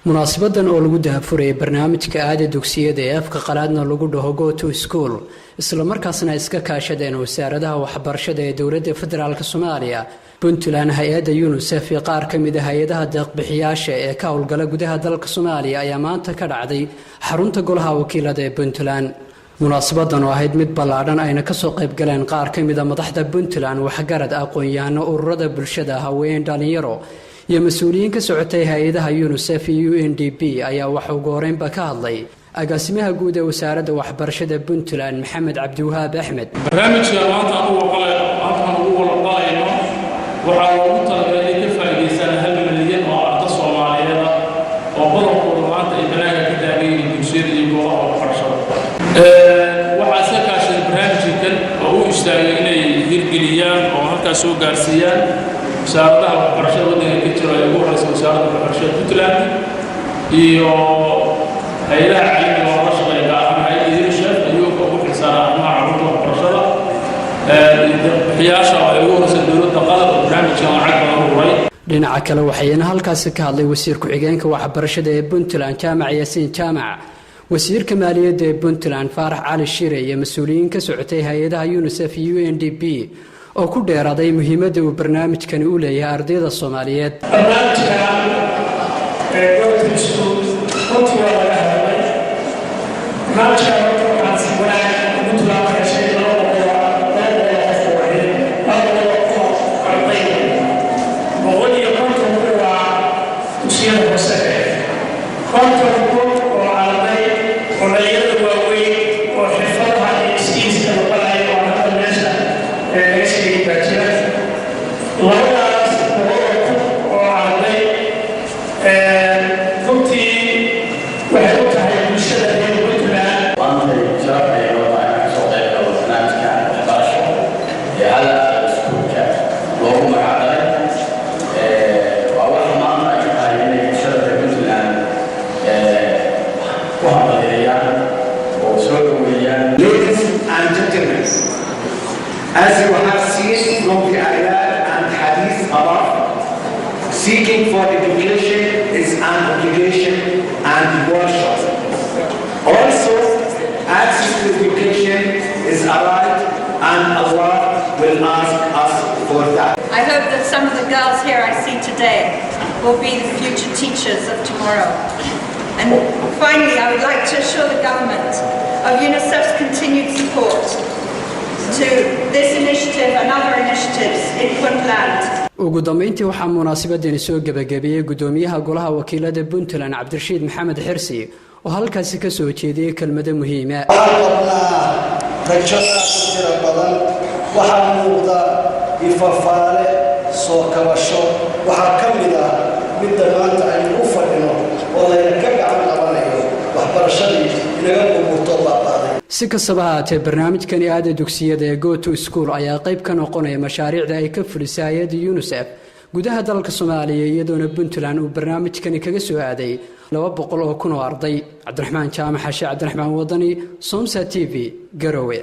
munaasabadan oo lagu dahafuray barnaamijka aada dugsiyada ee afka qalaadna lagu dhaho Go to School isla markaasna iska kaashadeen wasaaradaha waxbarashada ee dowladda federaalka Soomaaliya Puntland hay'adda UNICEF iyo qaar ka mid ah hay'adaha deeq-bixiyaasha ee ka howlgala gudaha dalka Soomaaliya ayaa maanta ka dhacday xarunta golaha wakiilada ee Puntland munaasabadan oo ahayd mid ballaadhan ayna ka soo qayb galeen qaar ka mid ah madaxda Puntland waxgarad aqoon-yahano ururada bulshada haween dhalinyaro iyo mas'uuliyiin ka socotay hay'adaha UNICEF iyo UNDP ayaa wax ugu horeynba ka hadlay agaasimaha guud ee wasaaradda waxbarashada Puntland Maxamed Cabdiwahaab Axmed barnaamijka maanta ugu walaqayno waxa uu talagalay in ka faa'iideystaan 1 milyan oo arday Soomaaliyeed oo badankoodu maanta ay banaanka ka daagayeen dugsiyada iyo goobaha waxbarashada waxa se kaashay barnaamijkan oo u istaagay inay hirgeliyaan oo halkaas soo gaarsiiyaan wasaaradda waxbarashada waddanka ka jira ee ugu horeysa wasaaradda waxbarashada Puntland iyo hay'adaha caalamiga oo la shaqeeya gaar ahaan hay'adda UNICEF iyo ugu xilsaaran arrimaha carruurta waxbarashada bixiyaasha oo ugu horeysa dowladda qatar oo barnaamijkan lacag badan u huray dhinaca kale waxayna halkaas ka hadlay wasiir ku-xigeenka waxbarashada ee Puntland Jaamac Yaasiin Jaamac wasiirka maaliyadda ee Puntland Faarax Cali Shire iyo mas'uuliyiin ka socotay hay'adaha UNICEF iyo UNDP oo ku dheeraaday muhiimadda uu barnaamijkani u leeyahay ardayda Soomaaliyeed Ladies and gentlemen, as you have seen from the ayat and hadith above, seeking for education is an obligation and worship. Also, access to education is a right and Allah will ask us for that. I hope that some of the girls here I see today will be the future teachers of tomorrow. And finally, I would like to assure the government of UNICEF's continued support to this initiative and other initiatives in Puntland. ugu dambeyntii waxaa munaasabadani soo gabagabeeyay gudoomiyaha golaha wakiilada Puntland Cabdirashiid Maxamed Xirsi oo halkaas ka soo jeediyay kelmado muhiim ah rajada jira badan waxa muuqda ifafaale soo kabasho waxa kamid ah mid maanta ay u fadhino oo la ka gacan qabanayo waxbarashadii inaga muuqato baabaaday si kastaba ha ahaatee barnaamijkani aada dugsiyada ee Go to School ayaa qayb ka noqonaya mashaariicda ay ka fulisay hay'adda UNICEF gudaha dalka Soomaaliya iyadoona Puntland uu barnaamijkani kaga soo aaday 200,000 oo arday Cabdiraxmaan Jaamac Xashi Cabdiraxmaan Wadani Somsa TV Garowe